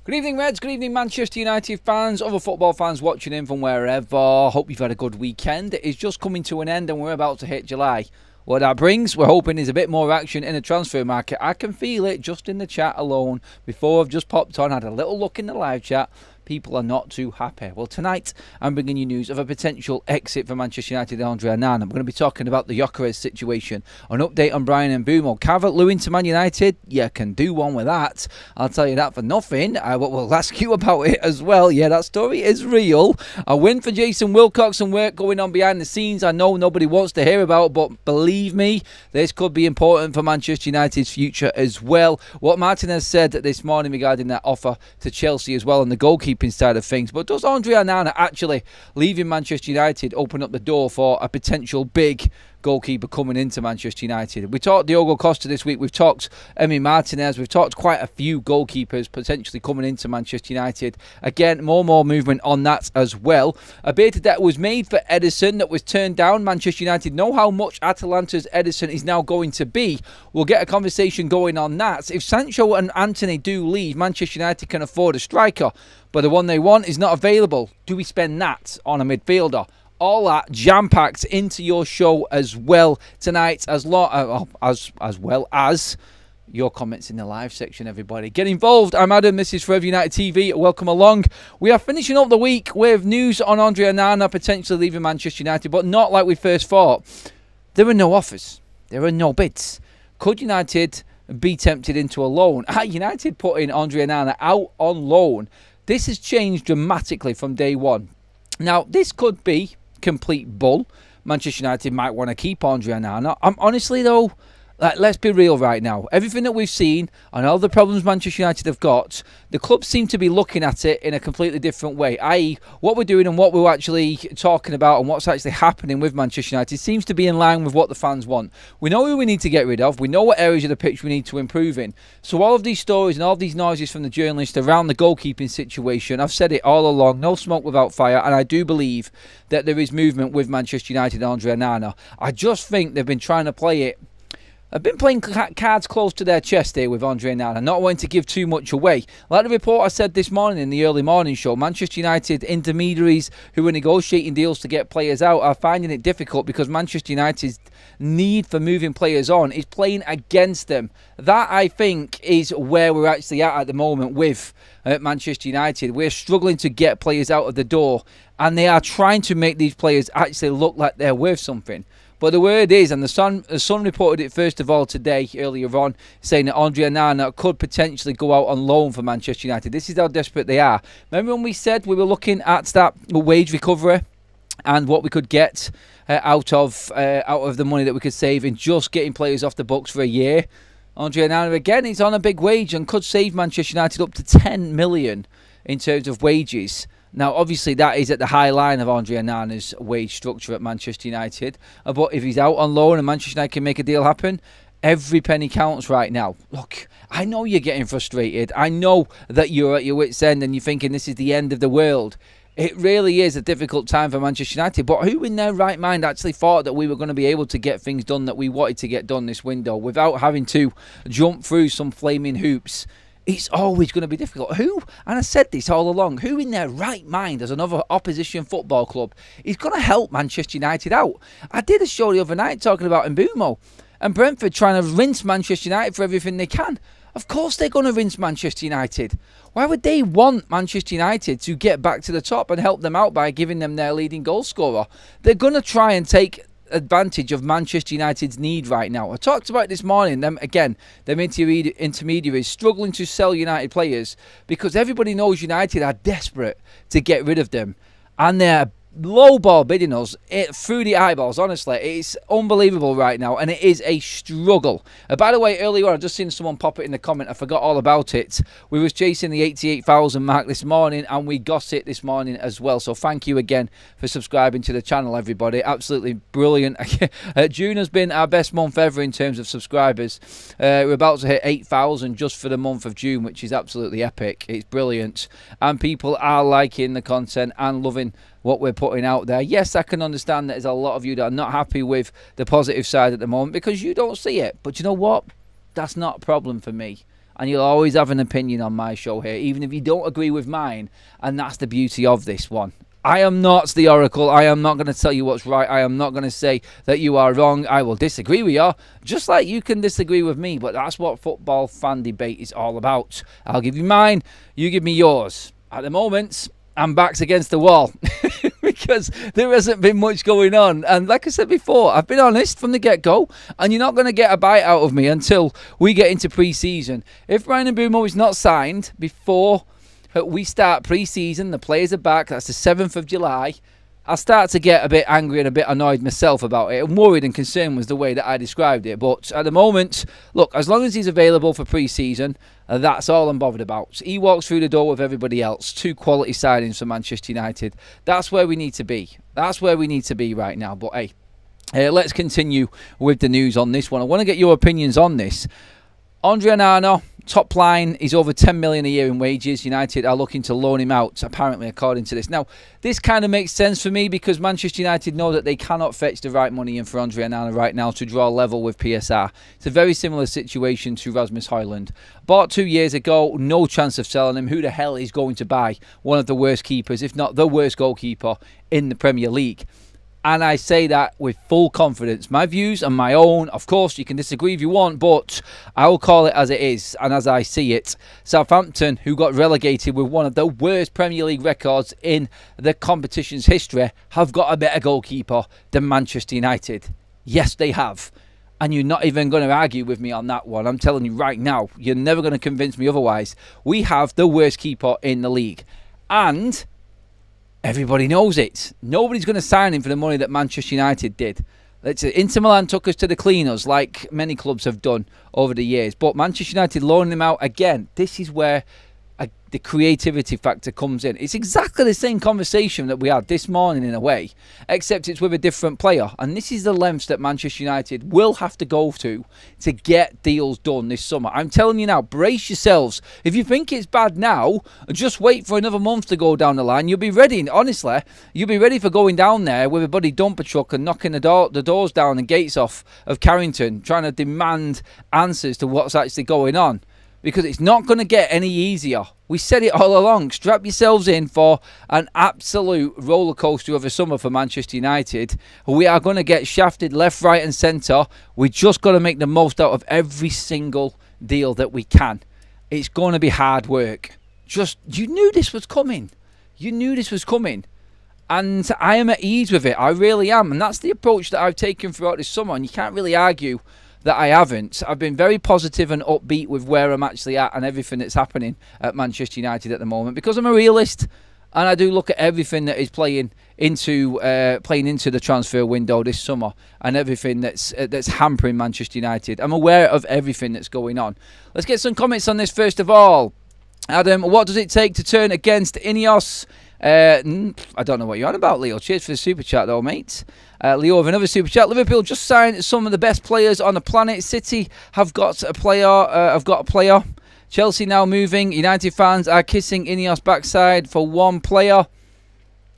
Good evening, Reds. Good evening, Manchester United fans, other football fans watching in from wherever. Hope you've had a good weekend. It is just coming to an end and we're about to hit July. What that brings, we're hoping, is a bit more action in the transfer market. I can feel it just in the chat alone. Before I've just popped on, had a little look in the live chat. People are not too happy. Well, tonight I'm bringing you news of a potential exit for Manchester United and Onana. I'm going to be talking about the GYOKERES situation, an update on Bryan Mbeumo. Calvert-Lewin to Man United, you can do one with that. I'll tell you that for nothing. We'll ask you about it as well. Yeah, that story is real. A win for Jason Wilcox and work going on behind the scenes. I know nobody wants to hear about, but believe me, this could be important for Manchester United's future as well. What Martinez said this morning regarding that offer to Chelsea as well and the goalkeeper side of things. But does Onana actually leaving Manchester United open up the door for a potential big goalkeeper coming into Manchester United? We talked Diogo Costa this week, we've talked Emi Martinez, we've talked quite a few goalkeepers potentially coming into Manchester United. Again, more movement on that as well. A bid that was made for Ederson that was turned down. Manchester United know how much Atalanta's Ederson is now going to be. We'll get a conversation going on that. If Sancho and Anthony do leave, Manchester United can afford a striker, but the one they want is not available. Do we spend that on a midfielder? All that jam-packed into your show as well tonight, as well as your comments in the live section, everybody. Get involved. I'm Adam, this is Forever United TV. Welcome along. We are finishing up the week with news on Onana potentially leaving Manchester United, but not like we first thought. There are no offers. There are no bids. Could United be tempted into a loan? United putting Onana out on loan. This has changed dramatically from day one. Now, this could be complete bull. Manchester United might want to keep Onana. I'm honestly though, let's be real right now. Everything that we've seen and all the problems Manchester United have got, the club seem to be looking at it in a completely different way. I.e., what we're doing and what we're actually talking about and what's actually happening with Manchester United seems to be in line with what the fans want. We know who we need to get rid of. We know what areas of the pitch we need to improve in. So all of these stories and all of these noises from the journalists around the goalkeeping situation, I've said it all along, no smoke without fire, and I do believe that there is movement with Manchester United and Onana. I just think they've been trying to play it. I've been playing cards close to their chest here with Onana, not wanting to give too much away. Like the report I said this morning in the early morning show, Manchester United intermediaries who are negotiating deals to get players out are finding it difficult because Manchester United's need for moving players on is playing against them. That, I think, is where we're actually at the moment with Manchester United. We're struggling to get players out of the door, and they are trying to make these players actually look like they're worth something. But the word is, and the Sun reported it first of all today, earlier on, saying that Onana could potentially go out on loan for Manchester United. This is how desperate they are. Remember when we said we were looking at that wage recovery and what we could get out of the money that we could save in just getting players off the books for a year? Onana, again, he's on a big wage and could save Manchester United up to 10 million in terms of wages. Now, obviously, that is at the high line of Onana's wage structure at Manchester United. But if he's out on loan and Manchester United can make a deal happen, every penny counts right now. Look, I know you're getting frustrated. I know that you're at your wit's end and you're thinking this is the end of the world. It really is a difficult time for Manchester United. But who in their right mind actually thought that we were going to be able to get things done that we wanted to get done this window without having to jump through some flaming hoops? It's always going to be difficult. Who, and I said this all along, who in their right mind as another opposition football club is going to help Manchester United out? I did a show the other night talking about Mbeumo and Brentford trying to rinse Manchester United for everything they can. Of course they're going to rinse Manchester United. Why would they want Manchester United to get back to the top and help them out by giving them their leading goal scorer? They're going to try and take advantage of Manchester United's need right now. I talked about it this morning, them intermediaries struggling to sell United players because everybody knows United are desperate to get rid of them, and they're low ball bidding us through the eyeballs. Honestly, it's unbelievable right now, and it is a struggle. By the way, earlier on, I've just seen someone pop it in the comment. I forgot all about it. We was chasing the 88,000 mark this morning, and we got it this morning as well. So thank you again for subscribing to the channel, everybody. Absolutely brilliant. June has been our best month ever in terms of subscribers. We're about to hit 8,000 just for the month of June, which is absolutely epic. It's brilliant, and people are liking the content and loving what we're putting out there. Yes, I can understand that there's a lot of you that are not happy with the positive side at the moment because you don't see it. But you know what? That's not a problem for me. and you'll always have an opinion on my show here, even if you don't agree with mine. And that's the beauty of this one. I am not the oracle. I am not going to tell you what's right. I am not going to say that you are wrong. I will disagree with you, just like you can disagree with me. But that's what football fan debate is all about. I'll give you mine. You give me yours. At the moment, I'm backs against the wall because there hasn't been much going on. And like I said before, I've been honest from the get-go, and you're not going to get a bite out of me until we get into pre-season. If Bryan Mbeumo is not signed before we start pre-season, the players are back, that's the 7th of July, I'll start to get a bit angry and a bit annoyed myself about it. And worried and concerned was the way that I described it. But at the moment, look, as long as he's available for pre-season, that's all I'm bothered about. He walks through the door with everybody else. 2 quality signings for Manchester United. That's where we need to be. That's where we need to be right now. But hey, let's continue with the news on this one. I want to get your opinions on this. Onana, top line, is over 10 million a year in wages. United are looking to loan him out, apparently, according to this. Now, this kind of makes sense for me because Manchester United know that they cannot fetch the right money in for Onana right now to draw level with PSR. It's a very similar situation to Rasmus Højlund. Bought 2 years ago, no chance of selling him. Who the hell is going to buy one of the worst keepers, if not the worst goalkeeper in the Premier League? And I say that with full confidence. My views are my own. Of course, you can disagree if you want, but I will call it as it is and as I see it. Southampton, who got relegated with one of the worst Premier League records in the competition's history, have got a better goalkeeper than Manchester United. Yes, they have. And you're not even going to argue with me on that one. I'm telling you right now, you're never going to convince me otherwise. We have the worst keeper in the league. And everybody knows it. Nobody's going to sign him for the money that Manchester United did. Inter Milan took us to the cleaners, like many clubs have done over the years. But Manchester United loaning him out again. This is where the creativity factor comes in. It's exactly the same conversation that we had this morning in a way, except it's with a different player. And this is the lengths that Manchester United will have to go to get deals done this summer. I'm telling you now, brace yourselves. If you think it's bad now, just wait for another month to go down the line. You'll be ready, honestly, you'll be ready for going down there with a bloody dumper truck and knocking the doors down and gates off of Carrington, trying to demand answers to what's actually going on. Because it's not going to get any easier. We said it all along. Strap yourselves in for an absolute roller coaster of a summer for Manchester United. We are going to get shafted left, right and centre. We just got to make the most out of every single deal that we can. It's going to be hard work. You knew this was coming. You knew this was coming. And I am at ease with it. I really am. And that's the approach that I've taken throughout this summer. And you can't really argue that I haven't. I've been very positive and upbeat with where I'm actually at and everything that's happening at Manchester United at the moment, because I'm a realist and I do look at everything that is playing into the transfer window this summer and everything that's hampering Manchester United. I'm aware of everything that's going on. Let's get some comments on this first of all. Adam, what does it take to turn against Ineos? I don't know what you're on about, Leo. Cheers for the super chat though, mate. Leo with another super chat. Liverpool just signed some of the best players on the planet. City have got a player. Chelsea now moving. United fans are kissing Ineos backside for one player.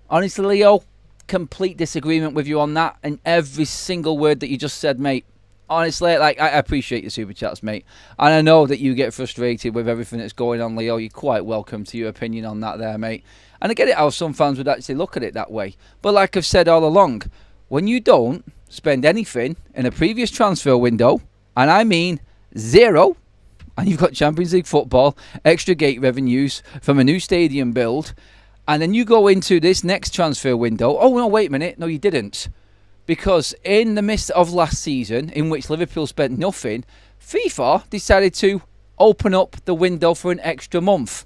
Honestly, Leo, complete disagreement with you on that and every single word that you just said, mate. Honestly, I appreciate your super chats, mate. And I know that you get frustrated with everything that's going on, Leo. You're quite welcome to your opinion on that there, mate. And I get it how some fans would actually look at it that way. But like I've said all along, when you don't spend anything in a previous transfer window, and I mean zero, and you've got Champions League football, extra gate revenues from a new stadium build, and then you go into this next transfer window, oh no, wait a minute, no you didn't. Because in the midst of last season, in which Liverpool spent nothing, FIFA decided to open up the window for an extra month.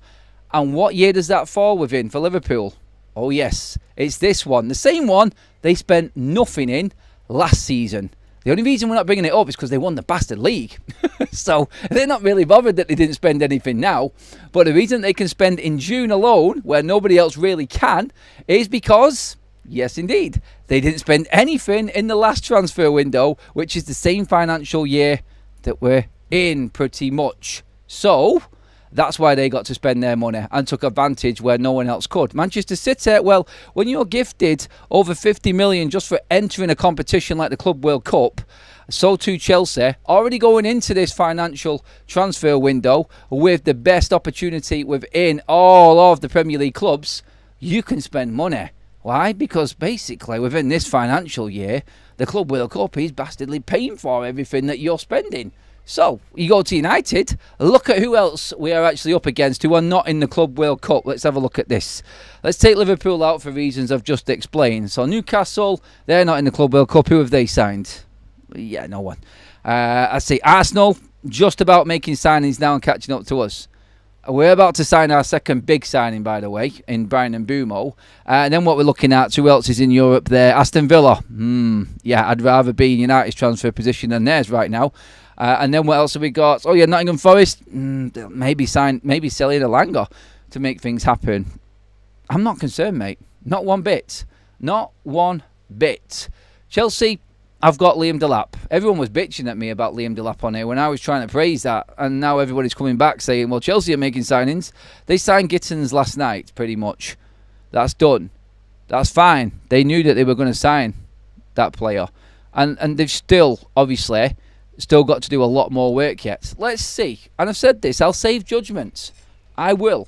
And what year does that fall within for Liverpool? Oh yes, it's this one. The same one they spent nothing in last season. The only reason we're not bringing it up is because they won the bastard league. So they're not really bothered that they didn't spend anything now. But the reason they can spend in June alone, where nobody else really can, is because, yes indeed, they didn't spend anything in the last transfer window, which is the same financial year that we're in pretty much. So That's why they got to spend their money and took advantage where no one else could. Manchester City, well, when you're gifted over 50 million just for entering a competition like the Club World Cup, so too Chelsea, already going into this financial transfer window with the best opportunity within all of the Premier League clubs, you can spend money. Why? Because basically within this financial year, the Club World Cup is bastardly paying for everything that you're spending. So, you go to United, look at who else we are actually up against who are not in the Club World Cup. Let's have a look at this. Let's take Liverpool out for reasons I've just explained. So, Newcastle, they're not in the Club World Cup. Who have they signed? Yeah, no one. I see Arsenal, just about making signings now and catching up to us. We're about to sign our second big signing, by the way, in Brian Mbeumo. And then what we're looking at, who else is in Europe there? Aston Villa. Yeah, I'd rather be in United's transfer position than theirs right now. And then what else have we got? Oh yeah, Nottingham Forest. Maybe selling Elanga to make things happen. I'm not concerned, mate. Not one bit. Not one bit. Chelsea, I've got Liam Delap. Everyone was bitching at me about Liam Delap on here when I was trying to praise that. And now everybody's coming back saying, well, Chelsea are making signings. They signed Gittins last night, pretty much. That's done. That's fine. They knew that they were going to sign that player. And they've still, obviously, still got to do a lot more work yet. Let's see. And I've said this. I'll save judgment. I will.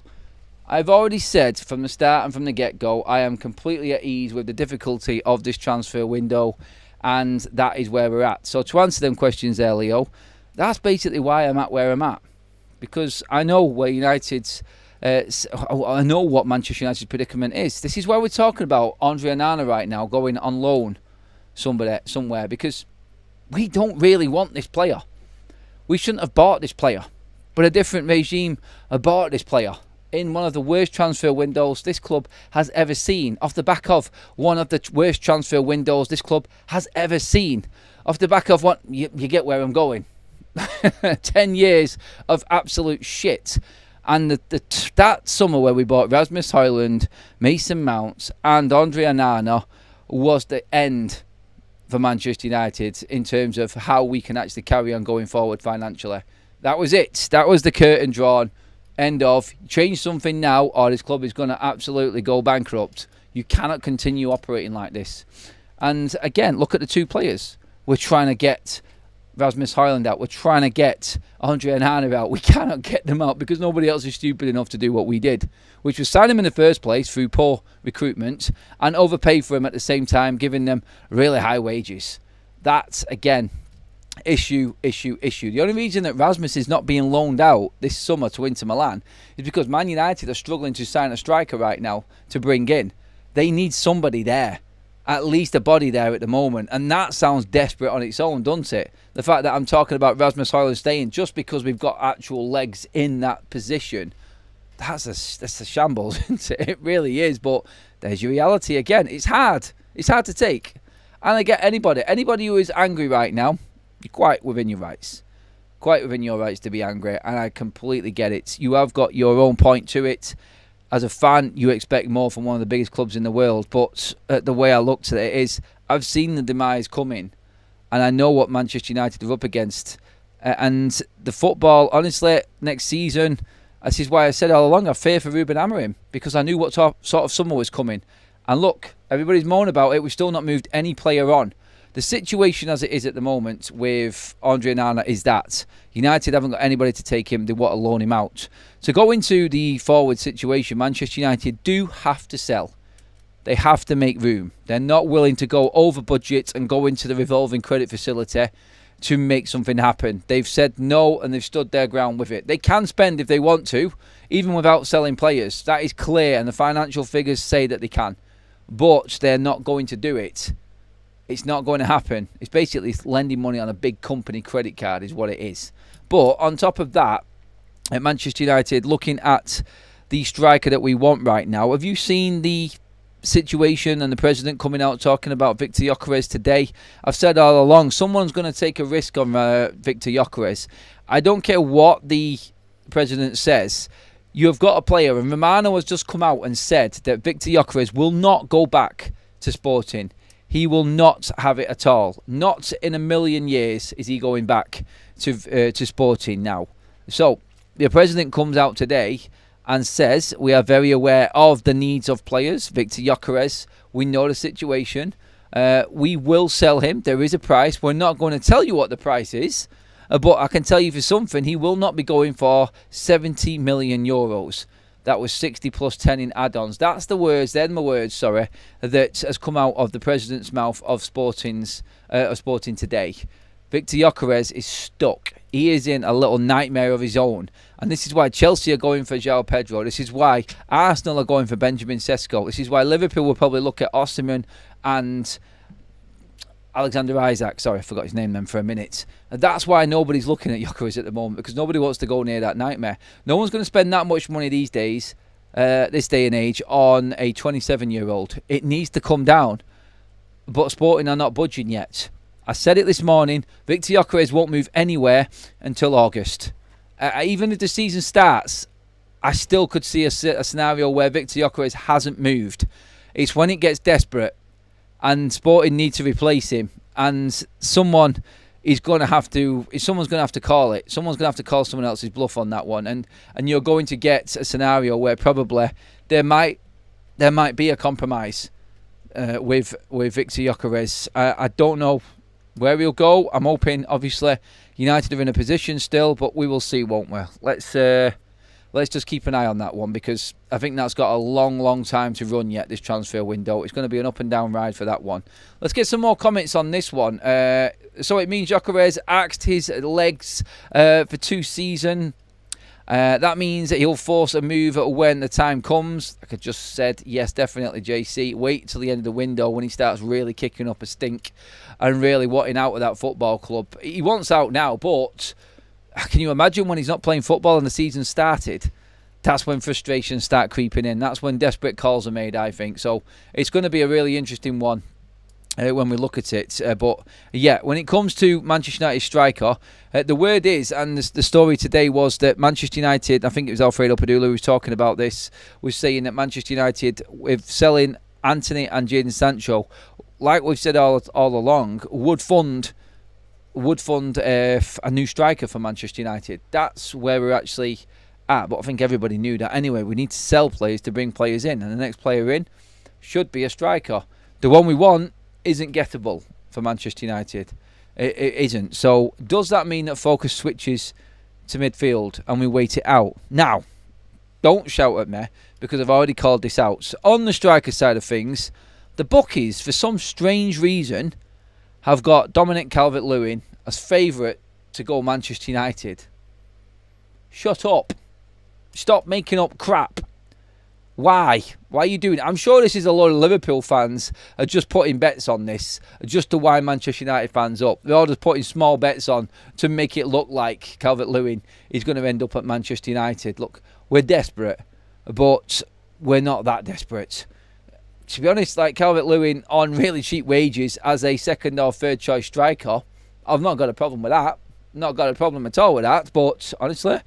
I've already said from the start and from the get-go, I am completely at ease with the difficulty of this transfer window. And that is where we're at. So to answer them questions there, Leo, that's basically why I'm at where I'm at. Because I know where United's... I know what Manchester United's predicament is. This is why we're talking about Andre Onana right now going on loan somewhere. Because we don't really want this player. We shouldn't have bought this player. But a different regime have bought this player in one of the worst transfer windows this club has ever seen. Off the back of one of the worst transfer windows this club has ever seen. Off the back of what... You get where I'm going. 10 years of absolute shit. And that summer where we bought Rasmus Højlund, Mason Mount and Andre Onana was the end for Manchester United in terms of how we can actually carry on going forward financially. That was it. That was the curtain drawn. End of. Change something now or this club is going to absolutely go bankrupt. You cannot continue operating like this. And again, look at the two players. We're trying to get Rasmus Højlund out. We're trying to get Andre Onana out. We cannot get them out because nobody else is stupid enough to do what we did, which was sign them in the first place through poor recruitment and overpay for them at the same time, giving them really high wages. That's, again, issue. The only reason that Rasmus is not being loaned out this summer to Inter Milan is because Man United are struggling to sign a striker right now to bring in. They need somebody there. At least a body there at the moment. And that sounds desperate on its own, doesn't it? The fact that I'm talking about Rasmus Højlund staying just because we've got actual legs in that position. That's a shambles, isn't it? It really is. But there's your reality again. It's hard. It's hard to take. And I get anybody who is angry right now, you're quite within your rights. Quite within your rights to be angry. And I completely get it. You have got your own point to it. As a fan, you expect more from one of the biggest clubs in the world. But the way I looked at it is, I've seen the demise coming. And I know what Manchester United are up against. And the football, honestly, next season, this is why I said all along, I fear for Ruben Amorim. Because I knew what sort of summer was coming. And look, everybody's moaning about it. We've still not moved any player on. The situation as it is at the moment with Andre Onana is that United haven't got anybody to take him. They want to loan him out. To go into the forward situation, Manchester United do have to sell. They have to make room. They're not willing to go over budget and go into the revolving credit facility to make something happen. They've said no and they've stood their ground with it. They can spend if they want to, even without selling players. That is clear and the financial figures say that they can. But they're not going to do it. It's not going to happen. It's basically lending money on a big company credit card is what it is. But on top of that, at Manchester United, looking at the striker that we want right now, have you seen the situation and the president coming out talking about Victor Gyökeres today? I've said all along, someone's going to take a risk on Victor Gyökeres. I don't care what the president says. You've got a player, and Romano has just come out and said that Victor Gyökeres will not go back to Sporting. He will not have it at all. Not in a million years is he going back to Sporting now. So, the president comes out today and says we are very aware of the needs of players. Victor GYOKERES, we know the situation. We will sell him. There is a price. We're not going to tell you what the price is, but I can tell you for something, he will not be going for 70 million euros. That was 60 plus 10 in add-ons. That's the words, they're my words, sorry, that has come out of the president's mouth of Sporting today. Victor GYOKERES is stuck. He is in a little nightmare of his own. And this is why Chelsea are going for João Pedro. This is why Arsenal are going for Benjamin Sesko. This is why Liverpool will probably look at Osimhen and Alexander Isak. Sorry, I forgot his name then for a minute. And that's why nobody's looking at GYOKERES at the moment, because nobody wants to go near that nightmare. No one's going to spend that much money these days, this day and age, on a 27-year-old. It needs to come down. But Sporting are not budging yet. I said it this morning, Victor GYOKERES won't move anywhere until August. Even if the season starts, I still could see a scenario where Victor GYOKERES hasn't moved. It's when it gets desperate and Sporting need to replace him, and someone's going to have to call it. Someone's going to have to call someone else's bluff on that one, and you're going to get a scenario where probably there might be a compromise with Victor GYOKERES. I don't know where he'll go. I'm hoping, obviously, United are in a position still, but we will see, won't we? Let's just keep an eye on that one, because I think that's got a long time to run yet, this transfer window. It's going to be an up and down ride for that one. Let's get some more comments on this one. So it means GYOKERES axed his legs for 2 seasons. That means that he'll force a move when the time comes. Like I just said, yes, definitely, JC. Wait till the end of the window when he starts really kicking up a stink and really wanting out of that football club. He wants out now, but can you imagine when he's not playing football and the season started? That's when frustrations start creeping in. That's when desperate calls are made, I think. So it's going to be a really interesting one when we look at it. But yeah, when it comes to Manchester United striker, the word is, and the story today was that Manchester United, I think it was Alfredo Padula who was talking about this, was saying that Manchester United, with selling Anthony and Jadon Sancho, like we've said all along, would fund a new striker for Manchester United. That's where we're actually at, but I think everybody knew that anyway. We need to sell players to bring players in, and the next player in should be a striker. The one we want isn't gettable for Manchester United. It isn't. So does that mean that focus switches to midfield and we wait it out? Now, don't shout at me, because I've already called this out. So on the striker side of things, the bookies, for some strange reason, have got Dominic Calvert-Lewin as favourite to go Manchester United. Shut up. Stop making up crap. Why? Why are you doing it? I'm sure this is a lot of Liverpool fans are just putting bets on this, just to wind Manchester United fans up. They're all just putting small bets on to make it look like Calvert-Lewin is going to end up at Manchester United. Look, we're desperate, but we're not that desperate. To be honest, like Calvert-Lewin on really cheap wages as a second or third choice striker, I've not got a problem with that. Not got a problem at all with that. But honestly,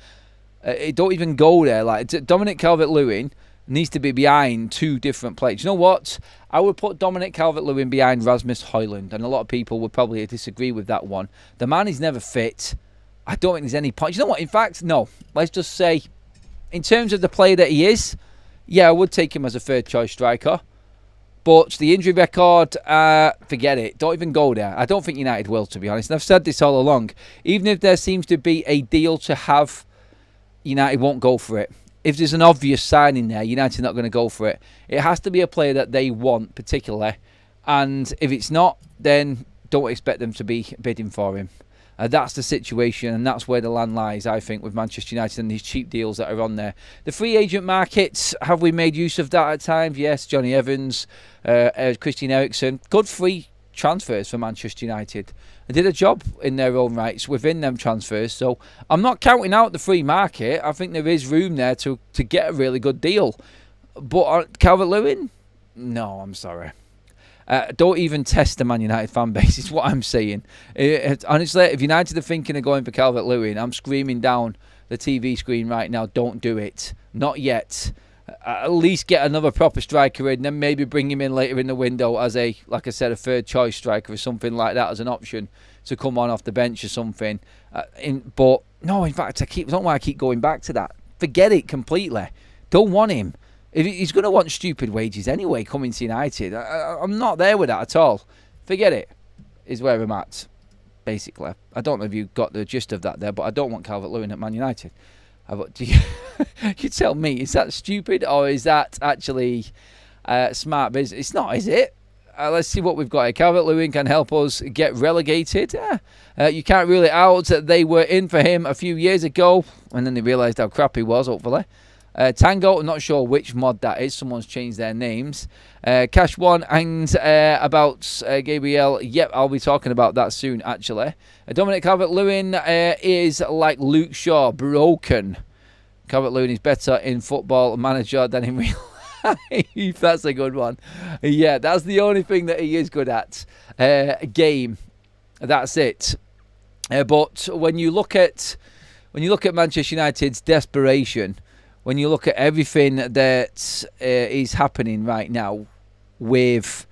it don't even go there. Like Dominic Calvert-Lewin needs to be behind 2 different players. You know what? I would put Dominic Calvert-Lewin behind Rasmus Højlund, and a lot of people would probably disagree with that one. The man is never fit. I don't think there's any point. You know what? In fact, no. Let's just say, in terms of the player that he is, yeah, I would take him as a third choice striker. But the injury record, forget it. Don't even go there. I don't think United will, to be honest. And I've said this all along. Even if there seems to be a deal to have, United won't go for it. If there's an obvious signing there, United are not going to go for it. It has to be a player that they want, particularly. And if it's not, then don't expect them to be bidding for him. That's the situation, and that's where the land lies, I think, with Manchester United and these cheap deals that are on there. The free agent markets, have we made use of that at times? Yes, Johnny Evans, Christian Eriksen, good free transfers for Manchester United. They did a job in their own rights within them transfers, so I'm not counting out the free market. I think there is room there to get a really good deal. But Calvert-Lewin? No, I'm sorry. Don't even test the Man United fan base, is what I'm saying. Honestly, if United are thinking of going for Calvert-Lewin, I'm screaming down the TV screen right now, don't do it. Not yet. At least get another proper striker in, then maybe bring him in later in the window as a, like I said, a third choice striker or something like that as an option to come on off the bench or something. But No, in fact, I don't know why I keep going back to that. Forget it completely. Don't want him. If he's going to want stupid wages anyway coming to United. I'm not there with that at all. Forget it, is where I'm at, basically. I don't know if you got the gist of that there, but I don't want Calvert-Lewin at Man United. You tell me, is that stupid or is that actually smart business? It's not, is it? Let's see what we've got here. Calvert-Lewin can help us get relegated. You can't rule it out. They were in for him a few years ago, and then they realised how crap he was, hopefully. Tango, I'm not sure which mod that is. Someone's changed their names. Cash One and about Gabriel. Yep, I'll be talking about that soon, actually. Dominic Calvert-Lewin is like Luke Shaw, broken. Calvert-Lewin is better in Football Manager than in real life. That's a good one. Yeah, that's the only thing that he is good at. Game. That's it. But when you look at Manchester United's desperation, when you look at everything that is happening right now with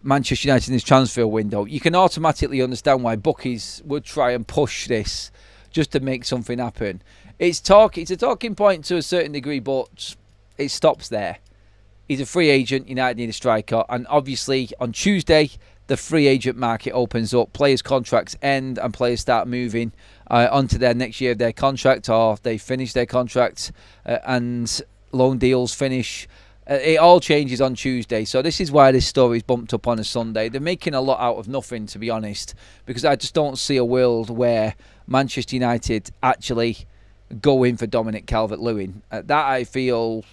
Manchester United in this transfer window, you can automatically understand why bookies would try and push this just to make something happen. It's a talking point to a certain degree, but it stops there. He's a free agent. United need a striker. And obviously, on Tuesday, the free agent market opens up. Players' contracts end and players start moving onto their next year of their contract, or they finish their contract and loan deals finish. It all changes on Tuesday. So this is why this story is bumped up on a Sunday. They're making a lot out of nothing, to be honest, because I just don't see a world where Manchester United actually go in for Dominic Calvert-Lewin. That I feel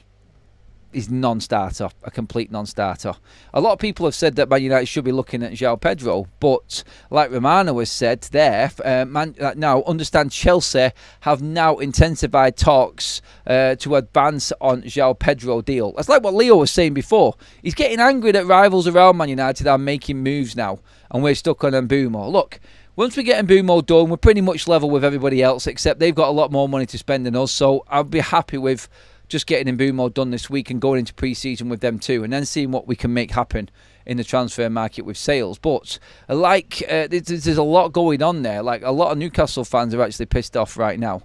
is non-starter, a complete non-starter. A lot of people have said that Man United should be looking at João Pedro, but like Romano has said there, now understand Chelsea have now intensified talks to advance on João Pedro deal. That's like what Leo was saying before. He's getting angry that rivals around Man United are making moves now, and we're stuck on Mbeumo. Look, once we get Mbeumo done, we're pretty much level with everybody else, except they've got a lot more money to spend than us, so I'll be happy with just getting Mbeumo done this week and going into pre-season with them too, and then seeing what we can make happen in the transfer market with sales. But there's a lot going on there. Like, a lot of Newcastle fans are actually pissed off right now,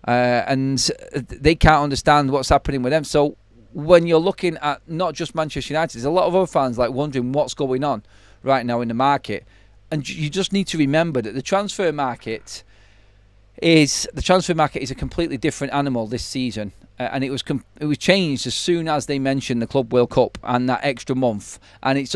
and they can't understand what's happening with them. So when you're looking at not just Manchester United, there's a lot of other fans like wondering what's going on right now in the market. And you just need to remember that the transfer market is a completely different animal this season. And it was changed as soon as they mentioned the Club World Cup and that extra month, and it's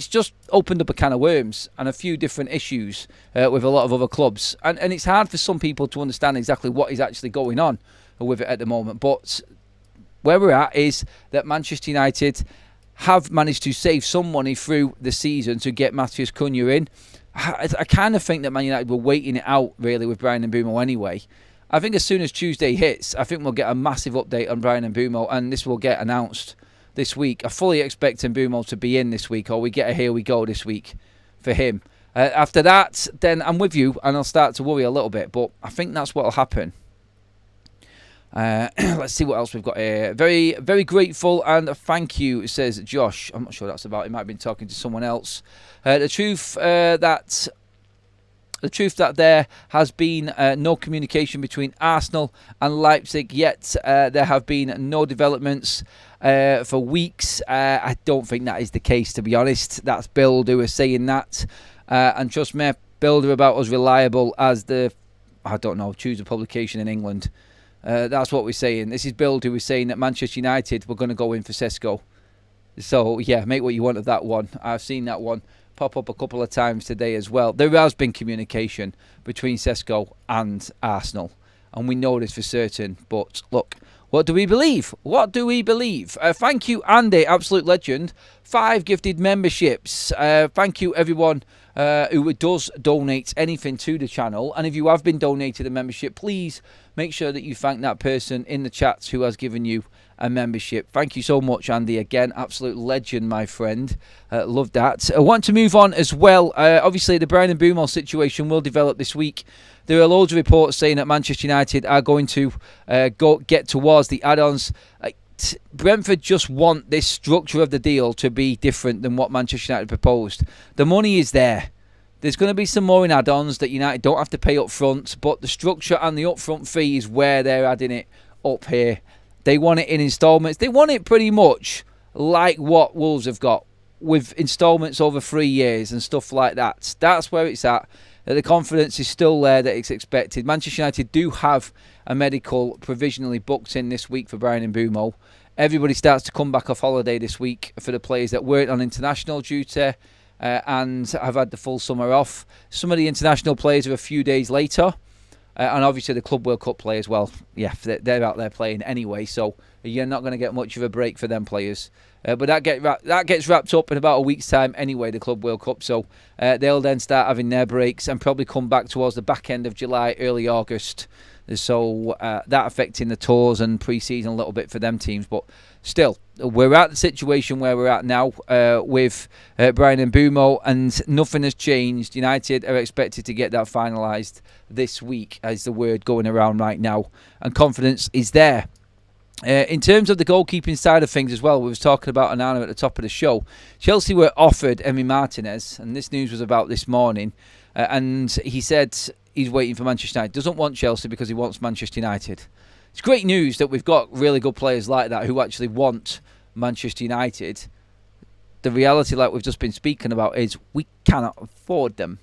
just opened up a can of worms and a few different issues with a lot of other clubs, and it's hard for some people to understand exactly what is actually going on with it at the moment. But where we're at is that Manchester United have managed to save some money through the season to get Matheus Cunha in. I kind of think that Man United were waiting it out really with Bryan Mbeumo anyway. I think as soon as Tuesday hits, I think we'll get a massive update on Bryan Mbeumo, and this will get announced this week. I fully expect Mbeumo to be in this week, or we get a here we go this week for him. After that, then I'm with you, and I'll start to worry a little bit, but I think that's what will happen. Let's see what else we've got here. Very, very grateful and thank you, says Josh. I'm not sure what that's about. He might have been talking to someone else. The truth that there has been no communication between Arsenal and Leipzig yet. There have been no developments for weeks. I don't think that is the case, to be honest. That's Bill who is saying that. And trust me, Builder about as reliable as choose a publication in England. That's what we're saying. This is Bill who is saying that Manchester United were going to go in for Sesko. So, yeah, make what you want of that one. I've seen that one pop up a couple of times today as well. There has been communication between Sesko and Arsenal, and we know this for certain. But look, what do we believe? What do we believe? Thank you, Andy, absolute legend. 5 gifted memberships. Thank you, everyone who does donate anything to the channel. And if you have been donated a membership, please make sure that you thank that person in the chats who has given you a membership. Thank you so much, Andy. Again, absolute legend, my friend. Love that. I want to move on as well. Obviously, the Bryan Mbeumo situation will develop this week. There are loads of reports saying that Manchester United are going to get towards the add-ons. Brentford just want this structure of the deal to be different than what Manchester United proposed. The money is there. There's going to be some more in add-ons that United don't have to pay up front, but the structure and the upfront fee is where they're adding it up here. They want it in instalments. They want it pretty much like what Wolves have got, with instalments over 3 years and stuff like that. That's where it's at. The confidence is still there that it's expected. Manchester United do have a medical provisionally booked in this week for Bryan Mbeumo. Everybody starts to come back off holiday this week for the players that weren't on international duty and have had the full summer off. Some of the international players are a few days later. And obviously the Club World Cup players, well, yeah, they're out there playing anyway, so you're not going to get much of a break for them players. But that gets wrapped up in about a week's time anyway, the Club World Cup. So they'll then start having their breaks and probably come back towards the back end of July, early August. So that affecting the tours and pre-season a little bit for them teams. But still, we're at the situation where we're at now with Bryan Mbeumo, and nothing has changed. United are expected to get that finalised this week, as the word going around right now. And confidence is there. In terms of the goalkeeping side of things as well, we was talking about Onana at the top of the show. Chelsea were offered Emi Martinez, and this news was about this morning, and he said he's waiting for Manchester United. Doesn't want Chelsea because he wants Manchester United. It's great news that we've got really good players like that who actually want Manchester United. The reality, like we've just been speaking about, is we cannot afford them.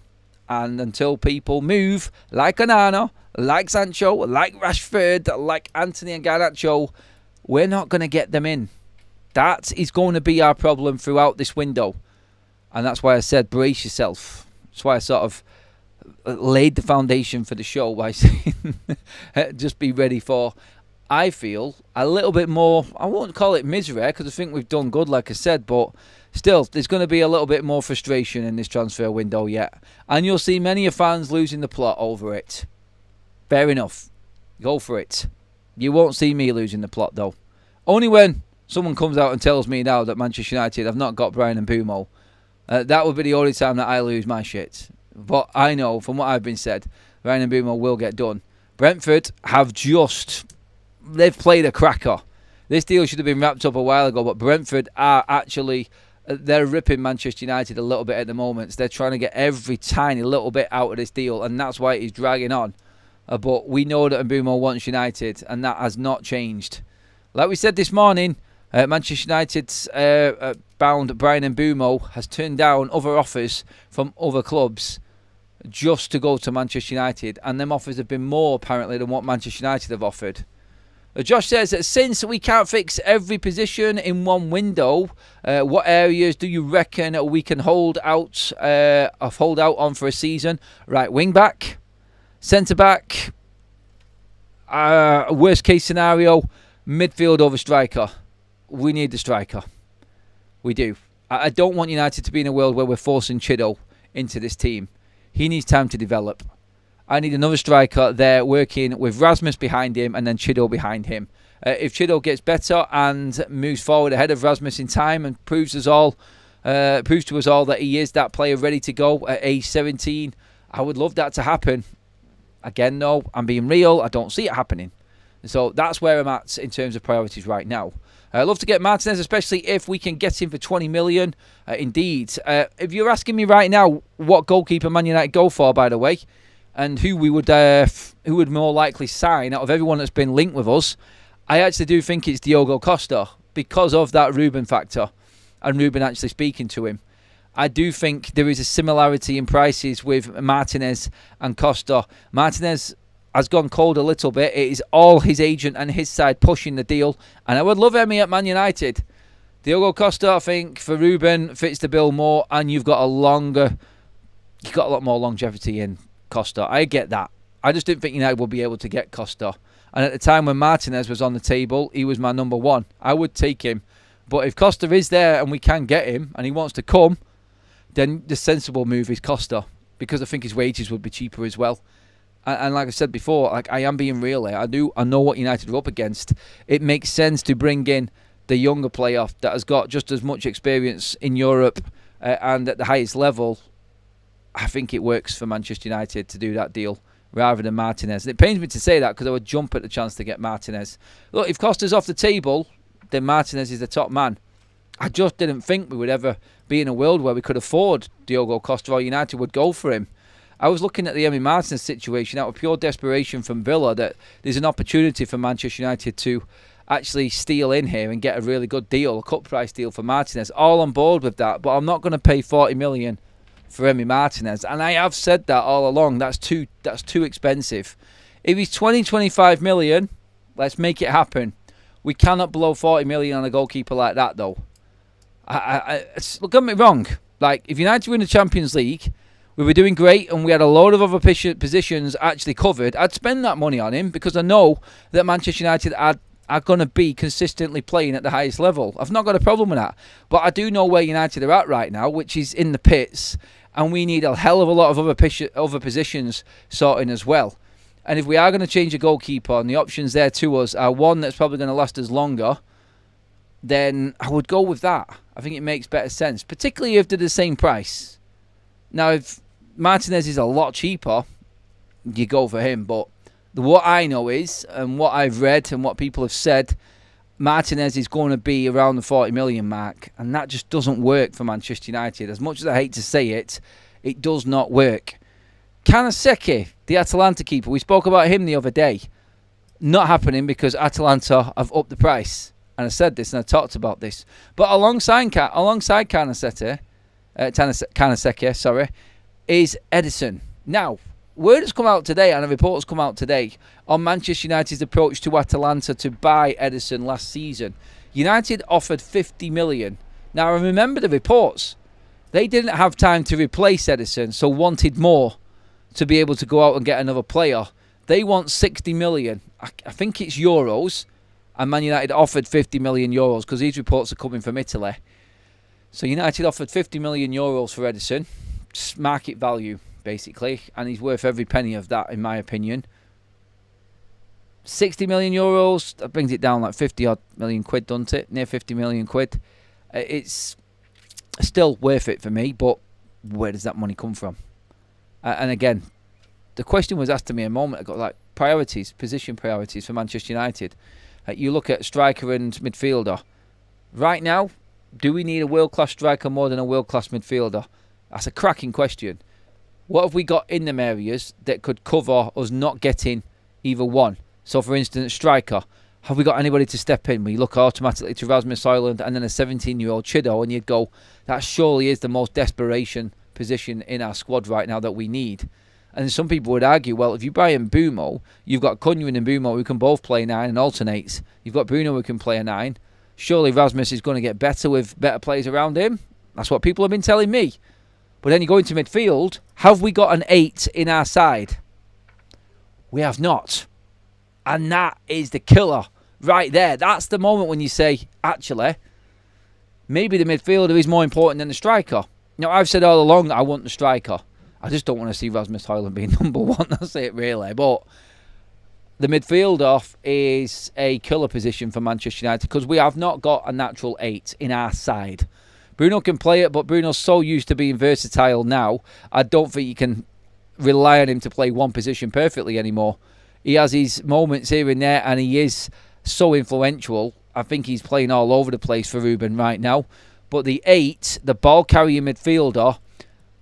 And until people move, like Onana, like Sancho, like Rashford, like Anthony and Garnacho, we're not going to get them in. That is going to be our problem throughout this window. And that's why I said brace yourself. That's why I sort of laid the foundation for the show by saying just be ready for, I feel, a little bit more, I won't call it misery because I think we've done good, like I said, but still, there's going to be a little bit more frustration in this transfer window yet. And you'll see many of fans losing the plot over it. Fair enough. Go for it. You won't see me losing the plot, though. Only when someone comes out and tells me now that Manchester United have not got Bryan Mbeumo. That would be the only time that I lose my shit. But I know, from what I've been said, Bryan Mbeumo will get done. Brentford have they've played a cracker. This deal should have been wrapped up a while ago, but Brentford are actually, they're ripping Manchester United a little bit at the moment. They're trying to get every tiny little bit out of this deal, and that's why it's dragging on. But we know that Mbeumo wants United, and that has not changed. Like we said this morning, Manchester United's bound Bryan Mbeumo has turned down other offers from other clubs just to go to Manchester United, and them offers have been more apparently than what Manchester United have offered. Josh says that since we can't fix every position in one window, what areas do you reckon we can hold out on for a season? Right wing back, centre back, worst case scenario, midfield over striker. We need the striker. We do. I don't want United to be in a world where we're forcing Chido into this team. He needs time to develop. I need another striker there working with Rasmus behind him and then Chido behind him. If Chido gets better and moves forward ahead of Rasmus in time and proves to us all that he is that player ready to go at age 17, I would love that to happen. Again, though, I'm being real. I don't see it happening. So that's where I'm at in terms of priorities right now. I'd love to get Martinez, especially if we can get him for 20 million. Indeed. If you're asking me right now what goalkeeper Man United go for, by the way, and who would more likely sign out of everyone that's been linked with us, I actually do think it's Diogo Costa because of that Ruben factor and Ruben actually speaking to him. I do think there is a similarity in prices with Martinez and Costa. Martinez has gone cold a little bit. It is all his agent and his side pushing the deal. And I would love Emi at Man United. Diogo Costa, I think, for Ruben, fits the bill more. And you've got a lot more longevity in Costa. I get that. I just didn't think United would be able to get Costa. And at the time when Martinez was on the table, he was my number one. I would take him. But if Costa is there and we can get him and he wants to come, then the sensible move is Costa. Because I think his wages would be cheaper as well. And like I said before, like I am being real here. I know what United are up against. It makes sense to bring in the younger player that has got just as much experience in Europe and at the highest level. I think it works for Manchester United to do that deal rather than Martinez. And it pains me to say that because I would jump at the chance to get Martinez. Look, if Costa's off the table, then Martinez is the top man. I just didn't think we would ever be in a world where we could afford Diogo Costa or United would go for him. I was looking at the Emi Martinez situation out of pure desperation from Villa, that there's an opportunity for Manchester United to actually steal in here and get a really good deal, a cut price deal for Martinez. All on board with that, but I'm not going to pay 40 million for Emi Martinez, and I have said that all along. That's too expensive. If he's 20-25 million, let's make it happen. We cannot blow 40 million on a goalkeeper like that, though. Look, get me wrong. Like, if United win the Champions League, we were doing great and we had a load of other positions actually covered, I'd spend that money on him, because I know that Manchester United are going to be consistently playing at the highest level. I've not got a problem with that. But I do know where United are at right now, which is in the pits, and we need a hell of a lot of other positions sorting as well. And if we are going to change a goalkeeper, and the options there to us are one that's probably going to last us longer, then I would go with that. I think it makes better sense, particularly if they're the same price. Now, if Martinez is a lot cheaper, you go for him. But what I know is, and what I've read and what people have said, Martinez is going to be around the 40 million mark, and that just doesn't work for Manchester United. As much as I hate to say it, it does not work. Kanaseki, the Atalanta keeper, we spoke about him the other day. Not happening because Atalanta have upped the price. And I said this and I talked about this. But alongside Kanaseki, is Ederson. Now, word has come out today, and a report has come out today on Manchester United's approach to Atalanta to buy Ederson last season. United offered 50 million. Now, I remember the reports. They didn't have time to replace Ederson, so wanted more to be able to go out and get another player. They want 60 million. I think it's euros. And Man United offered 50 million euros, because these reports are coming from Italy. So United offered 50 million euros for Ederson. Market value, basically. And he's worth every penny of that, in my opinion. 60 million euros, that brings it down like 50 odd million quid, doesn't it? Near 50 million quid. It's still worth it for me, but where does that money come from? And again, the question was asked to me a moment ago, like priorities, position priorities for Manchester United. You look at striker and midfielder. Right now, do we need a world-class striker more than a world-class midfielder? That's a cracking question. What have we got in them areas that could cover us not getting either one? So, for instance, striker. Have we got anybody to step in? We look automatically to Rasmus Højlund and then a 17-year-old Chido, and you'd go, that surely is the most desperation position in our squad right now that we need. And some people would argue, well, if you buy Mbeumo, you've got Cunha and Mbeumo who can both play 9 and alternates. You've got Bruno who can play a 9. Surely Rasmus is going to get better with better players around him. That's what people have been telling me. But then you go into midfield. Have we got an 8 in our side? We have not. And that is the killer right there. That's the moment when you say, actually, maybe the midfielder is more important than the striker. Now, I've said all along that I want the striker. I just don't want to see Rasmus Højlund being number 1. That's it, really. But the midfielder is a killer position for Manchester United, because we have not got a natural 8 in our side. Bruno can play it, but Bruno's so used to being versatile now, I don't think you can rely on him to play one position perfectly anymore. He has his moments here and there, and he is so influential. I think he's playing all over the place for Ruben right now. But the 8, the ball-carrying midfielder,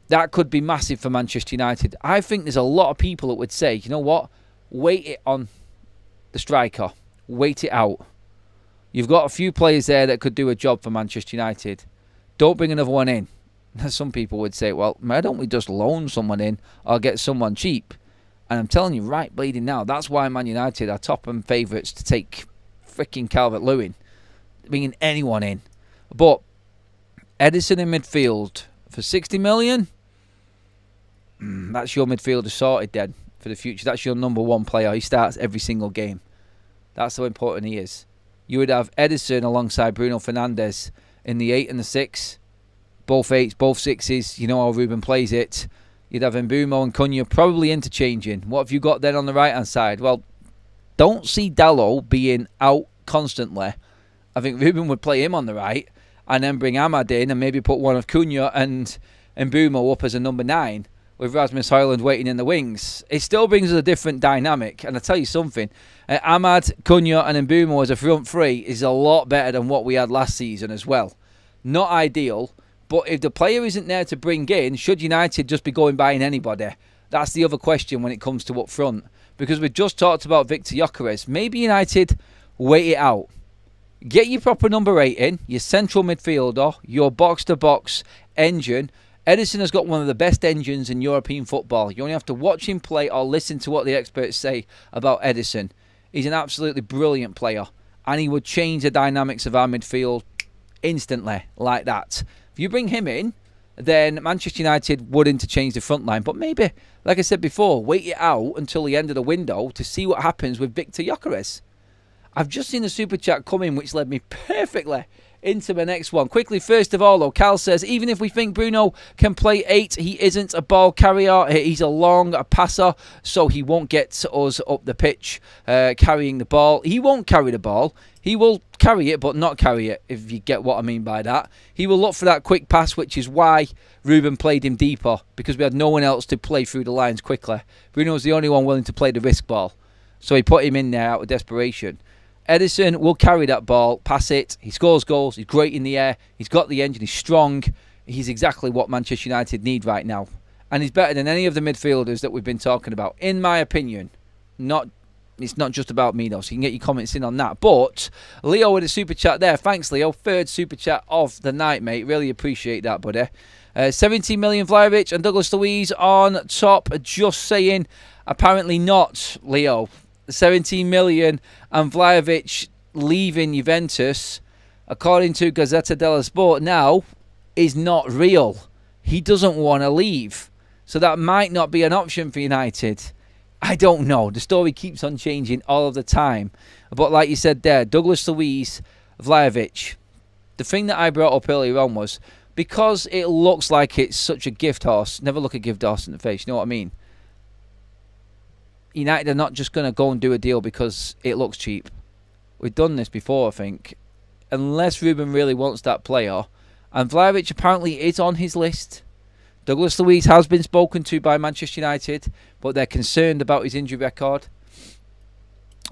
that could be massive for Manchester United. I think there's a lot of people that would say, you know what, wait it on the striker. Wait it out. You've got a few players there that could do a job for Manchester United. Don't bring another one in. Some people would say, well, why don't we just loan someone in or get someone cheap? And I'm telling you right bleeding now, that's why Man United are top and favourites to take freaking Calvert-Lewin. Bringing anyone in. But Ederson in midfield for 60 million? That's your midfielder sorted then for the future. That's your number 1 player. He starts every single game. That's how important he is. You would have Ederson alongside Bruno Fernandes in the 8 and the 6. Both 8s, both 6s. You know how Ruben plays it. You'd have Mbeumo and Cunha probably interchanging. What have you got then on the right-hand side? Well, don't see Dalot being out constantly. I think Ruben would play him on the right and then bring Ahmad in and maybe put one of Cunha and Mbeumo up as a number 9. With Rasmus Højlund waiting in the wings. It still brings us a different dynamic. And I tell you something, Ahmad, Cunha and Mbeumo as a front 3 is a lot better than what we had last season as well. Not ideal, but if the player isn't there to bring in, should United just be going buying anybody? That's the other question when it comes to up front. Because we just talked about Victor GYOKERES. Maybe United wait it out. Get your proper number 8 in, your central midfielder, your box-to-box engine. Ederson has got one of the best engines in European football. You only have to watch him play or listen to what the experts say about Ederson. He's an absolutely brilliant player. And he would change the dynamics of our midfield instantly, like that. If you bring him in, then Manchester United would interchange the front line. But maybe, like I said before, wait it out until the end of the window to see what happens with Victor GYOKERES. I've just seen a super chat come in which led me perfectly into the next one. Quickly, first of all, though, Cal says, even if we think Bruno can play 8, he isn't a ball carrier. He's a passer, so he won't get us up the pitch carrying the ball. He won't carry the ball. He will carry it, but not carry it, if you get what I mean by that. He will look for that quick pass, which is why Ruben played him deeper, because we had no one else to play through the lines quickly. Bruno was the only one willing to play the risk ball, so he put him in there out of desperation. Ederson will carry that ball, pass it, he scores goals, he's great in the air, he's got the engine, he's strong. He's exactly what Manchester United need right now. And he's better than any of the midfielders that we've been talking about, in my opinion. It's not just about me though, so you can get your comments in on that. But Leo with a super chat there. Thanks, Leo. 3rd super chat of the night, mate. Really appreciate that, buddy. 17 million Vlahovic and Douglas Luiz on top. Just saying, apparently not, Leo. 17 million and Vlahovic leaving Juventus, according to Gazzetta dello Sport now, is not real. He doesn't want to leave. So that might not be an option for United. I don't know. The story keeps on changing all of the time. But like you said there, Douglas Luiz, Vlahovic. The thing that I brought up earlier on was, because it looks like it's such a gift horse, never look a gift horse in the face, you know what I mean? United are not just going to go and do a deal because it looks cheap. We've done this before, I think. Unless Ruben really wants that player. And Vlahovic apparently is on his list. Douglas Luiz has been spoken to by Manchester United, but they're concerned about his injury record.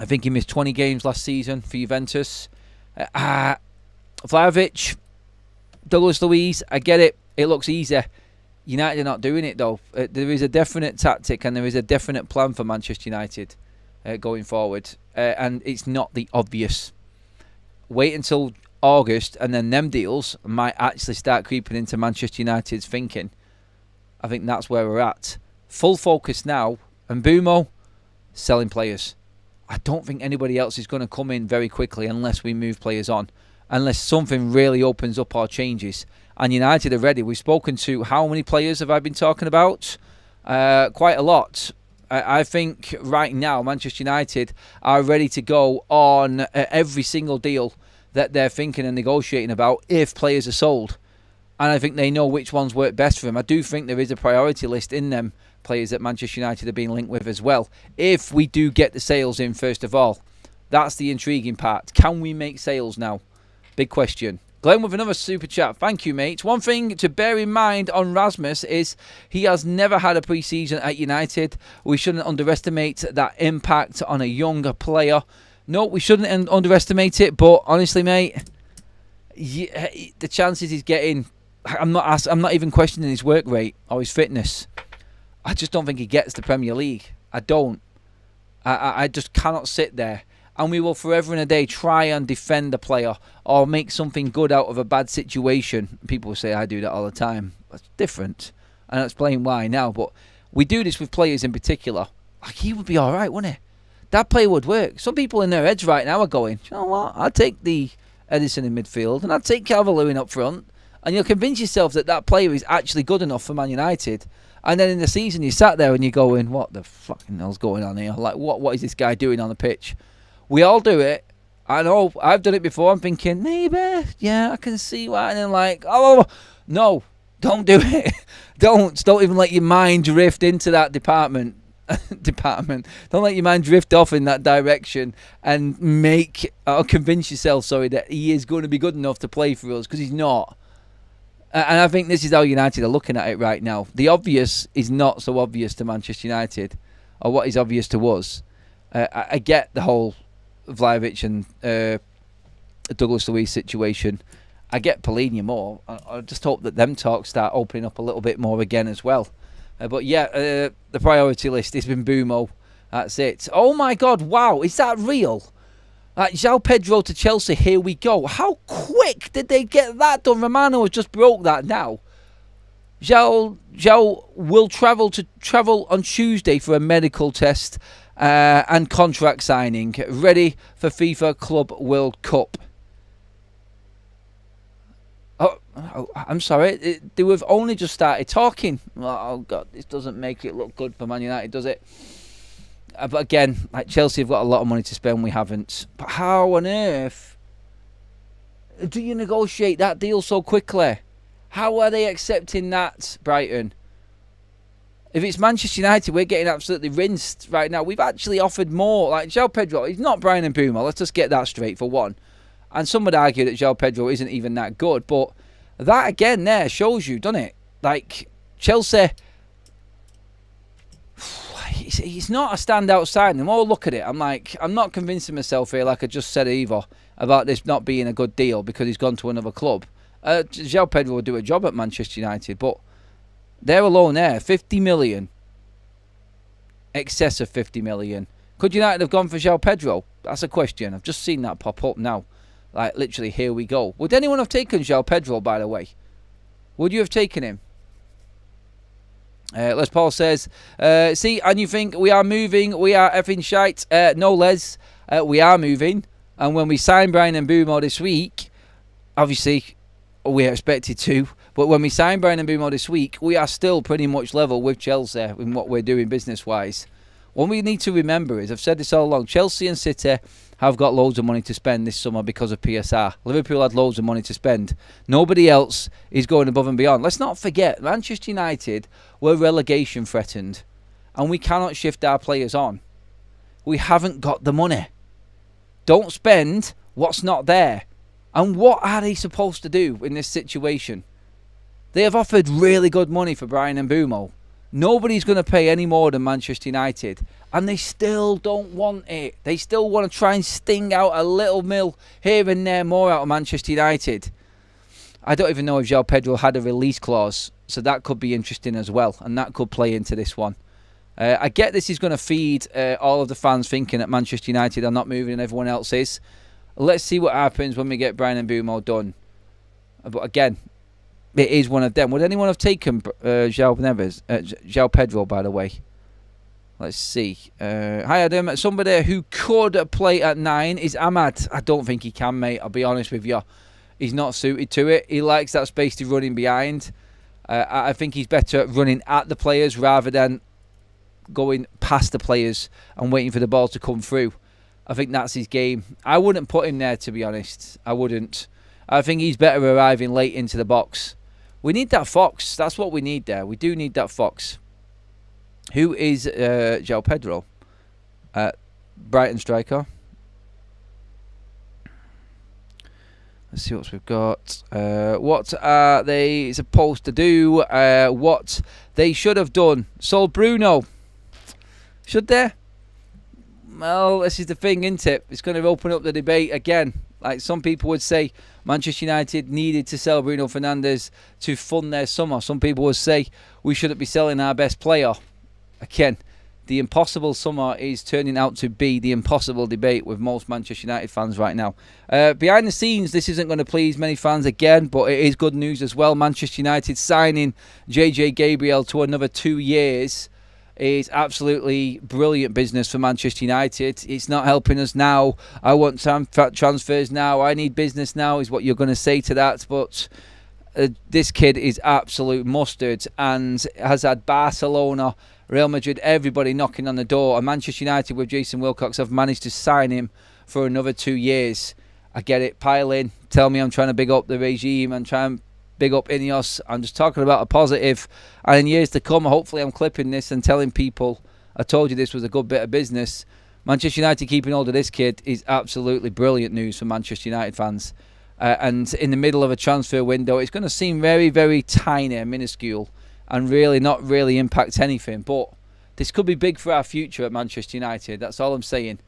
I think he missed 20 games last season for Juventus. Vlahovic, Douglas Luiz, I get it. It looks easy. United are not doing it though. There is a definite tactic and there is a definite plan for Manchester United going forward. And it's not the obvious. Wait until August and then them deals might actually start creeping into Manchester United's thinking. I think that's where we're at. Full focus now. And Mbeumo, selling players. I don't think anybody else is going to come in very quickly unless we move players on. Unless something really opens up or changes. And United are ready. We've spoken to how many players have I been talking about? Quite a lot. I think right now Manchester United are ready to go on every single deal that they're thinking and negotiating about if players are sold. And I think they know which ones work best for them. I do think there is a priority list in them players that Manchester United are being linked with as well. If we do get the sales in first of all. That's the intriguing part. Can we make sales now? Big question. Glenn with another super chat. Thank you, mate. One thing to bear in mind on Rasmus is he has never had a pre-season at United. We shouldn't underestimate that impact on a younger player. No, we shouldn't underestimate it. But honestly, mate, the chances he's getting, I'm not even questioning his work rate or his fitness. I just don't think he gets the Premier League. I don't. I just cannot sit there. And we will forever and a day try and defend the player or make something good out of a bad situation. People will say I do that all the time. That's different. And I'll explain why now. But we do this with players in particular. Like, he would be all right, wouldn't he? That player would work. Some people in their heads right now are going, you know what? I'll take the Ederson in midfield and I'll take Calvert-Lewin up front. And you'll convince yourself that that player is actually good enough for Man United. And then in the season you sat there and you're going, what the fucking hell's going on here? Like, what is this guy doing on the pitch? We all do it. I know. I've done it before. I'm thinking, maybe, yeah, I can see why. And then like, oh, no, don't do it. Don't even let your mind drift into that department. Don't let your mind drift off in that direction and convince yourself, that he is going to be good enough to play for us, because he's not. And I think this is how United are looking at it right now. The obvious is not so obvious to Manchester United, or what is obvious to us. I get the whole Vlahovic and Douglas Luiz situation. I get Polina more. I just hope that them talks start opening up a little bit more again as well. But yeah, the priority list has been Mbeumo. That's it. Oh my God, wow, is that real? João Pedro to Chelsea, here we go. How quick did they get that done? Romano has just broke that now. João will travel on Tuesday for a medical test and contract signing. Ready for FIFA Club World Cup. Oh, I'm sorry. They have only just started talking. Oh, God, this doesn't make it look good for Man United, does it? But again, like Chelsea have got a lot of money to spend. We haven't. But how on earth do you negotiate that deal so quickly? How are they accepting that, Brighton? If it's Manchester United, we're getting absolutely rinsed right now. We've actually offered more. Like João Pedro, he's not Brian Mbeumo. Let's just get that straight for one. And some would argue that João Pedro isn't even that good. But that again there shows you, doesn't it? Like Chelsea, he's not a standout signing. The more I look at it, I'm like, I'm not convincing myself here, like I just said either, about this not being a good deal because he's gone to another club. João Pedro will do a job at Manchester United, but they're alone there. 50 million. Excess of 50 million. Could United have gone for João Pedro? That's a question. I've just seen that pop up now. Like, literally, here we go. Would anyone have taken João Pedro, by the way? Would you have taken him? Les Paul says, see, and you think we are moving, we are effing shite. No, Les, we are moving. And when we sign Brian Mbeumo this week, obviously, we are expected to. But when we sign Brian Mbeumo this week, we are still pretty much level with Chelsea in what we're doing business-wise. What we need to remember is, I've said this all along, Chelsea and City have got loads of money to spend this summer because of PSR. Liverpool had loads of money to spend. Nobody else is going above and beyond. Let's not forget, Manchester United were relegation threatened, and we cannot shift our players on. We haven't got the money. Don't spend what's not there. And what are they supposed to do in this situation? They have offered really good money for Brian Mbeumo. Nobody's going to pay any more than Manchester United. And they still don't want it. They still want to try and sting out a little mil here and there more out of Manchester United. I don't even know if João Pedro had a release clause. So that could be interesting as well. And that could play into this one. I get this is going to feed all of the fans thinking that Manchester United are not moving and everyone else is. Let's see what happens when we get Brian Mbeumo done. But again, it is one of them. Would anyone have taken João Pedro, by the way? Let's see. Hi, Adam. Somebody who could play at 9 is Ahmad. I don't think he can, mate. I'll be honest with you. He's not suited to it. He likes that space to run in behind. I think he's better running at the players rather than going past the players and waiting for the ball to come through. I think that's his game. I wouldn't put him there, to be honest. I wouldn't. I think he's better arriving late into the box. We need that fox. That's what we need there. We do need that fox. Who is João Pedro? Brighton striker. Let's see what we've got. What are they supposed to do? What they should have done. Sold Bruno. Should they? Well, this is the thing, isn't it? It's going to open up the debate again. Like some people would say, Manchester United needed to sell Bruno Fernandes to fund their summer. Some people would say we shouldn't be selling our best player. Again, the impossible summer is turning out to be the impossible debate with most Manchester United fans right now. Behind the scenes, this isn't going to please many fans again, but it is good news as well. Manchester United signing JJ Gabriel to another 2 years is absolutely brilliant business for Manchester United. It's not helping us now. I want transfers now. I need business now is what you're going to say to that. But this kid is absolute mustard and has had Barcelona, Real Madrid, everybody knocking on the door. And Manchester United with Jason Wilcox have managed to sign him for another 2 years. I get it. Pile in. Tell me I'm trying to big up the regime and try and big up Ineos. I'm just talking about a positive. And in years to come, hopefully I'm clipping this and telling people, I told you this was a good bit of business. Manchester United keeping hold of this kid is absolutely brilliant news for Manchester United fans. And in the middle of a transfer window, it's going to seem very, very tiny and minuscule and really not really impact anything. But this could be big for our future at Manchester United. That's all I'm saying.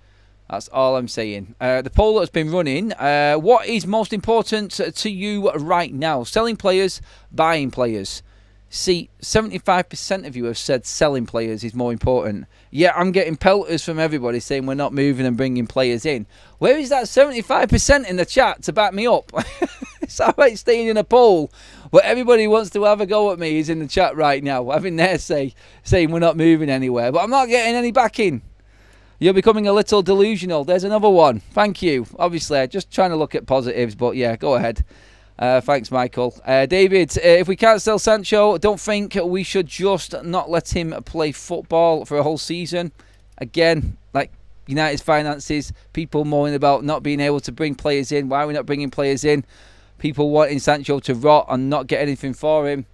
That's all I'm saying. The poll that's been running, what is most important to you right now? Selling players, buying players? See, 75% of you have said selling players is more important. Yeah, I'm getting pelters from everybody saying we're not moving and bringing players in. Where is that 75% in the chat to back me up? It's all right staying in a poll, but everybody wants to have a go at me is in the chat right now, having their say, saying we're not moving anywhere. But I'm not getting any backing. You're becoming a little delusional. There's another one. Thank you. Obviously, just trying to look at positives, but yeah, go ahead. Thanks, Michael. David, if we can't sell Sancho, don't think we should just not let him play football for a whole season. Again, like United's finances, people moaning about not being able to bring players in. Why are we not bringing players in? People wanting Sancho to rot and not get anything for him.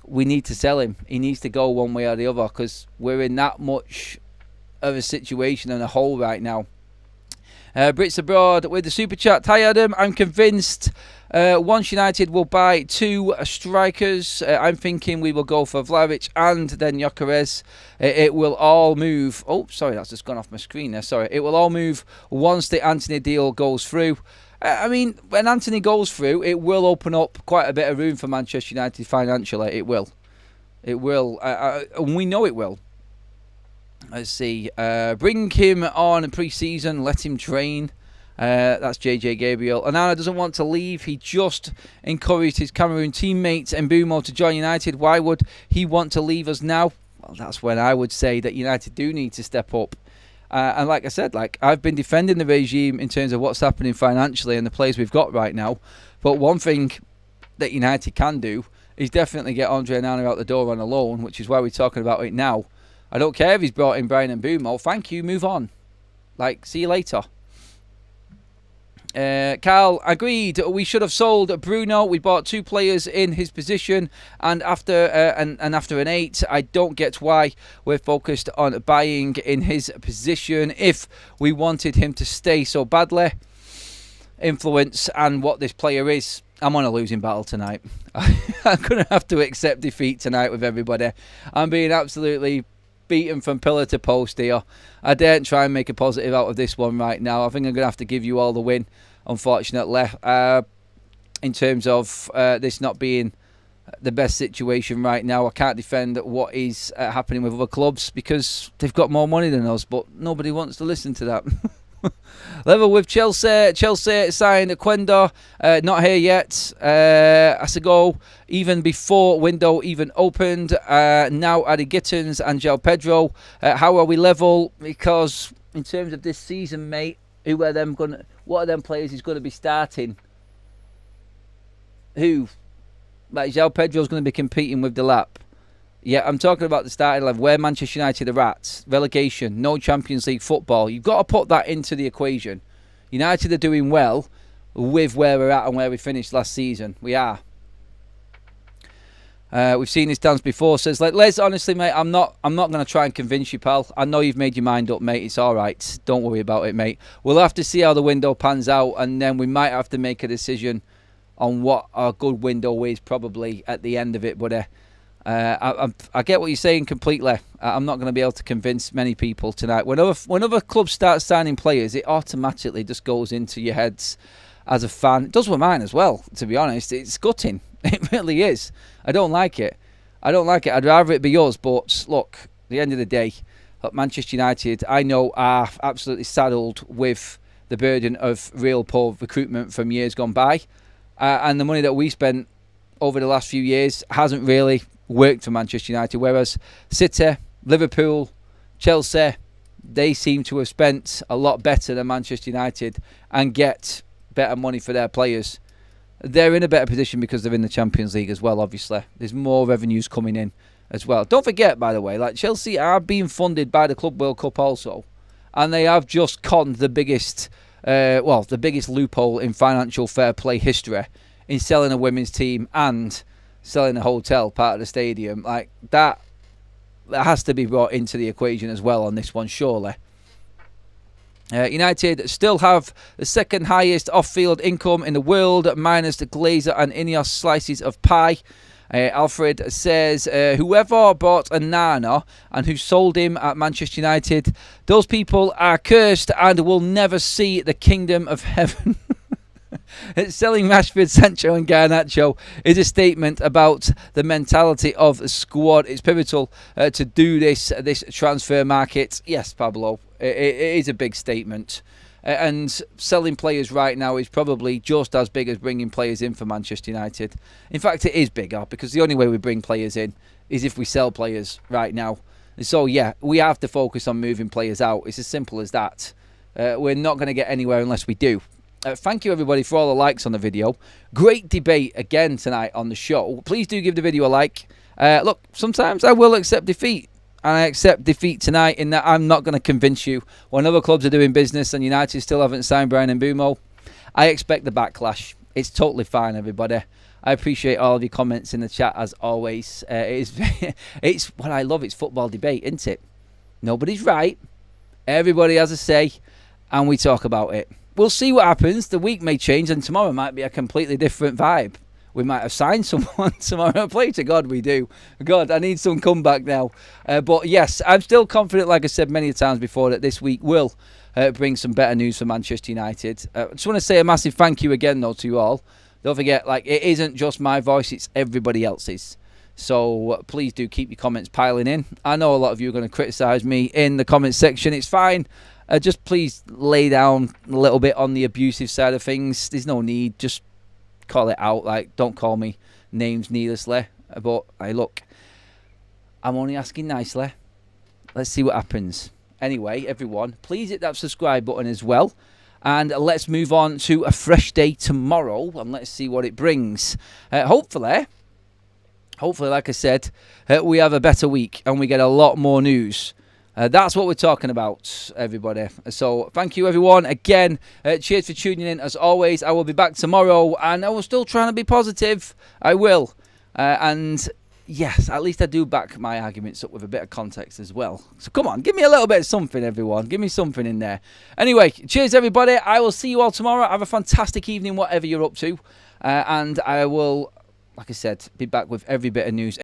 We need to sell him. He needs to go one way or the other because we're in that much of a situation and a hole right now. Brits Abroad with the super chat. Hi Adam, I'm convinced once United will buy 2 strikers, I'm thinking we will go for Vlahovic and then GYOKERES. It will all move. Oh, sorry, that's just gone off my screen there. Sorry. It will all move once the Antony deal goes through. I mean, when Antony goes through, it will open up quite a bit of room for Manchester United financially. It will. It will. And we know it will. Let's see. Bring him on pre-season. Let him train. That's JJ Gabriel. Onana doesn't want to leave. He just encouraged his Cameroon teammates Mbeumo to join United. Why would he want to leave us now? Well, that's when I would say that United do need to step up. And like I said, I've been defending the regime in terms of what's happening financially and the players we've got right now. But one thing that United can do is definitely get Andre Onana out the door on a loan, which is why we're talking about it now. I don't care if he's brought in Brian Mbeumo. Thank you. Move on. See you later. Carl agreed. We should have sold Bruno. We bought 2 players in his position, and after after an 8, I don't get why we're focused on buying in his position if we wanted him to stay so badly. Influence and what this player is. I'm on a losing battle tonight. I'm going to have to accept defeat tonight with everybody. I'm being absolutely beaten from pillar to post here. I daren't try and make a positive out of this one right now. I think I'm going to have to give you all the win, unfortunately, in terms of this not being the best situation right now. I can't defend what is happening with other clubs because they've got more money than us, but nobody wants to listen to that. Level with Chelsea. Chelsea signed Quenda. Not here yet. Has to go even before window even opened. Now added Gittins and João Pedro. How are we level? Because in terms of this season, mate, what are them players he's going to be starting? Who? João Pedro's going to be competing with Delap. Yeah, I'm talking about the starting level, where Manchester United are at. Relegation, no Champions League football. You've got to put that into the equation. United are doing well with where we're at and where we finished last season. We are. We've seen this dance before. Says, Les, honestly, mate, I'm not going to try and convince you, pal. I know you've made your mind up, mate. It's all right. Don't worry about it, mate. We'll have to see how the window pans out, and then we might have to make a decision on what our good window is probably at the end of it, but I get what you're saying completely. I'm not going to be able to convince many people tonight. Whenever clubs start signing players, it automatically just goes into your heads as a fan. It does with mine as well, to be honest. It's gutting. It really is. I don't like it. I'd rather it be us, but look, at the end of the day, look, Manchester United, I know, are absolutely saddled with the burden of real poor recruitment from years gone by. And the money that we spent over the last few years hasn't really worked for Manchester United, whereas City, Liverpool, Chelsea, they seem to have spent a lot better than Manchester United and get better money for their players. They're in a better position because they're in the Champions League as well, obviously. There's more revenues coming in as well. Don't forget, by the way, Chelsea are being funded by the Club World Cup also, and they have just conned the biggest loophole in financial fair play history in selling a women's team and selling a hotel part of the stadium. That has to be brought into the equation as well on this one, surely. United still have the second highest off-field income in the world, minus the Glazer and Ineos slices of pie. Alfred says, whoever bought Onana and who sold him at Manchester United, those people are cursed and will never see the kingdom of heaven. Selling Rashford, Sancho and Garnacho is a statement about the mentality of the squad. It's pivotal to do this transfer market. Yes, Pablo, it is a big statement. And selling players right now is probably just as big as bringing players in for Manchester United. In fact, it is bigger because the only way we bring players in is if we sell players right now. So, yeah, we have to focus on moving players out. It's as simple as that. We're not going to get anywhere unless we do. Thank you, everybody, for all the likes on the video. Great debate again tonight on the show. Please do give the video a like. Look, sometimes I will accept defeat. And I accept defeat tonight in that I'm not going to convince you. When other clubs are doing business and United still haven't signed Brian Mbeumo, I expect the backlash. It's totally fine, everybody. I appreciate all of your comments in the chat, as always. It's what I love. It's football debate, isn't it? Nobody's right. Everybody has a say. And we talk about it. We'll see what happens. The week may change and tomorrow might be a completely different vibe. We might have signed someone tomorrow. Play to God we do. God, I need some comeback now. But yes, I'm still confident, like I said many times before, that this week will bring some better news for Manchester United. I just want to say a massive thank you again, though, to you all. Don't forget, like, it isn't just my voice, it's everybody else's. So please do keep your comments piling in. I know a lot of you are going to criticise me in the comments section. It's fine. Just please lay down a little bit on the abusive side of things. There's no need. Just call it out. Like, don't call me names needlessly. But hey, look, I'm only asking nicely. Let's see what happens. Anyway, everyone, please hit that subscribe button as well. And let's move on to a fresh day tomorrow. And let's see what it brings. Hopefully, like I said, we have a better week and we get a lot more news. That's what we're talking about, everybody. So thank you, everyone. Again, cheers for tuning in. As always, I will be back tomorrow, and I will still trying to be positive. I will. And yes, at least I do back my arguments up with a bit of context as well. So come on, give me a little bit of something, everyone. Give me something in there. Anyway, cheers, everybody. I will see you all tomorrow. Have a fantastic evening, whatever you're up to. And I will, like I said, be back with every bit of news.